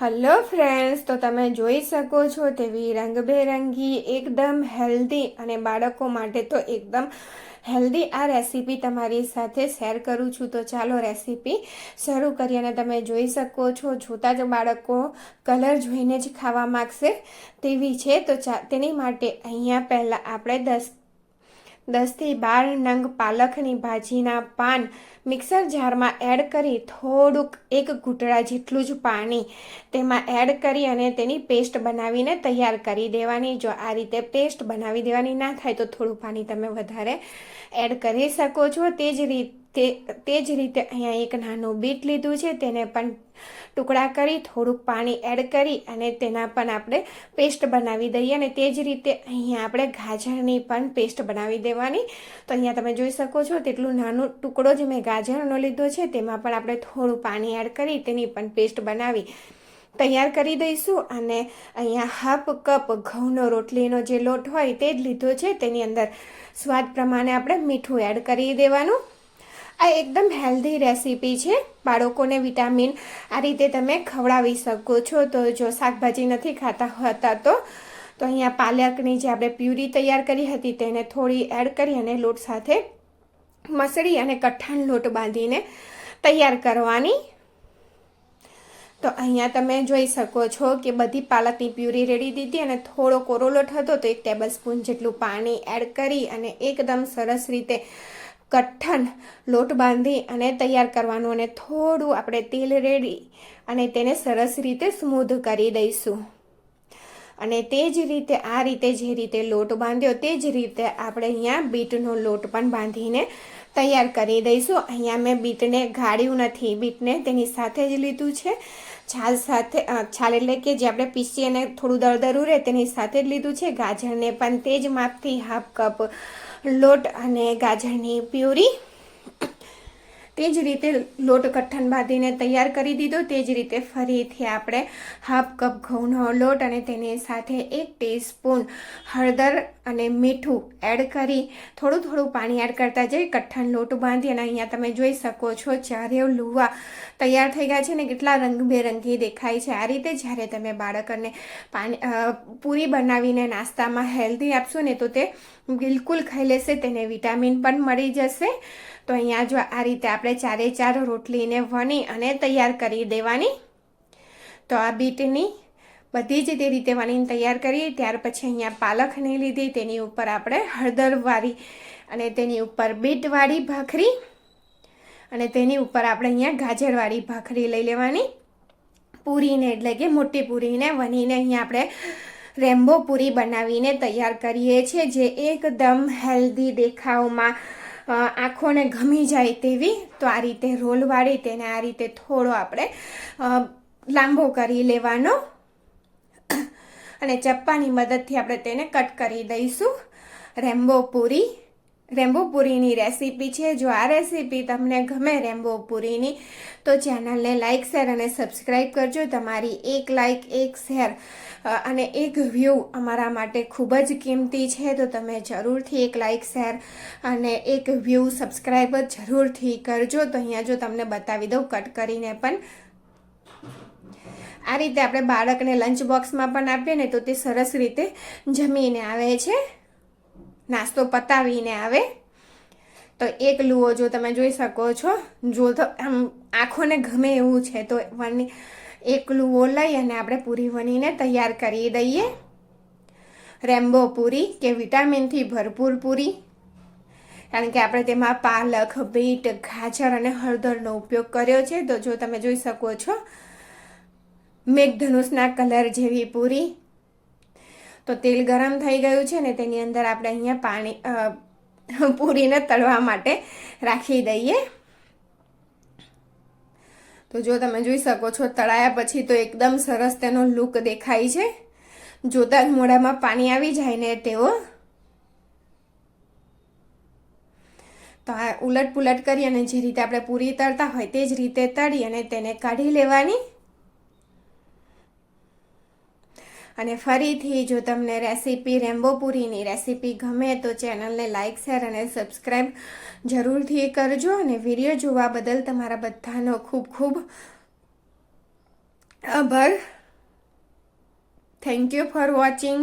Hello friends, તો તમે જોઈ શકો છો તેવી રંગબેરંગી એકદમ હેલ્ધી અને બાળકો માટે તો એકદમ હેલ્ધી આ રેસીપી તમારી સાથે શેર કરું છું. તો ચાલો રેસીપી શરૂ કરીએ. અને તમે જોઈ શકો છો, જોતા જ બાળકો કલર જોઈને જ ખાવા માગશે તેવી છે. તો તેની માટે અહીંયા પહેલાં આપણે 10 થી 12 નંગ પાલકની ભાજીના પાન મિક્સર જારમાં એડ કરી થોડુંક 1 ઘૂંટડા જેટલું જ પાણી તેમાં એડ કરી અને તેની પેસ્ટ બનાવીને તૈયાર કરી દેવાની. જો આ રીતે પેસ્ટ બનાવી દેવાની ના થાય તો થોડું પાણી તમે વધારે એડ કરી શકો છો. તે જ રીતે અહીંયા એક નાનું બીટ લીધું છે, તેને પણ ટુકડા કરી થોડુંક પાણી એડ કરી અને તેના પણ આપણે પેસ્ટ બનાવી દઈએ. અને તે જ રીતે અહીંયા આપણે ગાજરની પણ પેસ્ટ બનાવી દેવાની. તો અહીંયા તમે જોઈ શકો છો તેટલું નાનું ટુકડો જ મેં ગાજરનો લીધો છે, તેમાં પણ આપણે થોડું પાણી એડ કરી તેની પણ પેસ્ટ બનાવી તૈયાર કરી દઈશું. અને અહીંયા હાફ કપ ઘઉંનો રોટલીનો જે લોટ હોય તે જ લીધો છે, તેની અંદર સ્વાદ પ્રમાણે આપણે મીઠું એડ કરી દેવાનું. આ એકદમ હેલ્ધી રેસીપી છે, બાળકોને વિટામિન આ રીતે તમે ખવડાવી શકો છો. તો જો શાકભાજી નથી ખાતા હોતા તો અહીંયા પાલકની જે આપણે પ્યુરી તૈયાર કરી હતી તેને થોડી એડ કરી અને લોટ સાથે મસળી અને કઠણ લોટ બાંધીને તૈયાર કરવાની. તો અહીંયા તમે જોઈ શકો છો કે બધી પાલકની પ્યુરી રેડી દીધી અને થોડો કોરો લોટ હતો તો 1 ટેબલસ્પૂન જેટલું પાણી એડ કરી અને એકદમ સરસ રીતે કઠણ લોટ બાંધી અને તૈયાર કરવાનું. અને થોડું આપણે તેલ રેડી અને તેને સરસ રીતે સ્મૂધ કરી દઈશું. અને તે જ રીતે આ રીતે જે રીતે લોટ બાંધ્યો તે જ રીતે આપણે અહીંયા બીટનો લોટ પણ બાંધીને તૈયાર કરી દઈશું. અહીંયા મેં બીટને ગાળ્યું નથી, બીટને તેની સાથે જ લીધું છે. છાલ એટલે કે જે આપણે પીસી અને થોડું દળદરું રહે તેની સાથે જ લીધું છે. ગાજરને પણ તે જ માપથી હાફ કપ લોટ અને ગાજરની પ્યુરી તે જ રીતે લોટ કઠણ બાંધીને તૈયાર કરી દીધો. તે જ રીતે ફરીથી આપણે હાફ કપ ઘઉંનો લોટ અને તેની સાથે 1 ટીસ્પૂન હળદર અને મીઠું એડ કરી થોડું પાણી એડ કરતા જઈ કઠણ લોટ બાંધી. અને અહીંયા તમે જોઈ શકો છો ચારે લુવા તૈયાર થઈ ગયા છે ને કેટલા રંગબેરંગી દેખાય છે. આ રીતે જ્યારે તમે બાળકોને પૂરી બનાવીને નાસ્તામાં હેલ્ધી આપશો ને તો તે બિલકુલ ખાઈ લેશે, તેને વિટામિન પણ મળી જશે. તો અહીંયા જો આ રીતે આપણે 4 રોટલીને વણી અને તૈયાર કરી દેવાની. તો આ બીટની બધી જ તે રીતે વણીને તૈયાર કરી. ત્યાર પછી અહીંયા પાલકની લીધી, તેની ઉપર આપણે હળદરવાળી અને તેની ઉપર બીટવાળી ભાખરી અને તેની ઉપર આપણે અહીંયા ગાજરવાળી ભાખરી લઈ લેવાની. પૂરીને એટલે કે મોટી પૂરીને વણીને અહીંયા આપણે રેમ્બો પૂરી બનાવીને તૈયાર કરીએ છીએ, જે એકદમ હેલ્ધી દેખાવમાં આંખોને ગમી જાય તેવી. તો આ રીતે રોલ વાળી તેને આ રીતે થોડો આપણે લાંબો કરી લેવાનો અને ચપ્પાની મદદથી આપણે તેને કટ કરી દઈશું. રેમ્બો પૂરીની રેસીપી છે. જો આ રેસીપી તમને ગમે રેમ્બો પૂરીની તો ચેનલને લાઇક, શેર અને સબસ્ક્રાઈબ કરજો. તમારી 1 લાઇક, 1 શેર અને 1 વ્યૂ અમારા માટે ખૂબ જ કિંમતી છે. તો તમે જરૂરથી 1 લાઇક, શેર અને 1 વ્યૂ સબસ્ક્રાઈબ જરૂરથી કરજો. તો અહીંયા જો તમને બતાવી દઉં કટ કરીને પણ આ રીતે આપણે બાળકને લંચ બોક્સમાં પણ આપીએ ને તો તે સરસ રીતે જમીને આવે છે, નાસ્તો પતાવીને આવે. તો 1 લુઓ જો તમે જોઈ શકો છો, જો તો આમ આંખોને ગમે એવું છે તો 1 લુઓ લઈ અને આપણે પૂરી વણીને તૈયાર કરી દઈએ. રેમ્બો પૂરી કે વિટામિનથી ભરપૂર પૂરી, કારણ કે આપણે તેમાં પાલક, બીટ, ગાજર અને હળદરનો ઉપયોગ કર્યો છે. તો જો તમે જોઈ શકો છો મેઘધનુષના કલર જેવી પૂરી. તો તેલ ગરમ થઈ ગયું છે ને તેની અંદર આપણે અહીંયા પૂરીને તળવા માટે રાખી દઈએ. તો જો તમે જોઈ શકો છો તળાયા પછી તો એકદમ સરસ તેનો લુક દેખાય છે. જોતા જ મોઢામાં પાણી આવી જાય ને તેવો. તો આ ઉલટ પુલટ કરી અને જે રીતે આપણે પૂરી તળતા હોય તે જ રીતે તળી અને તેને કાઢી લેવાની. અને ફરીથી જો તમને રેસીપી રેમ્બો પૂરીની રેસીપી ગમે તો ચેનલને લાઇક, શેર અને સબસ્ક્રાઈબ જરૂરથી કરજો. અને વિડીયો જોવા બદલ તમારા બધાનો ખૂબ ખૂબ આભાર. Thank you for watching.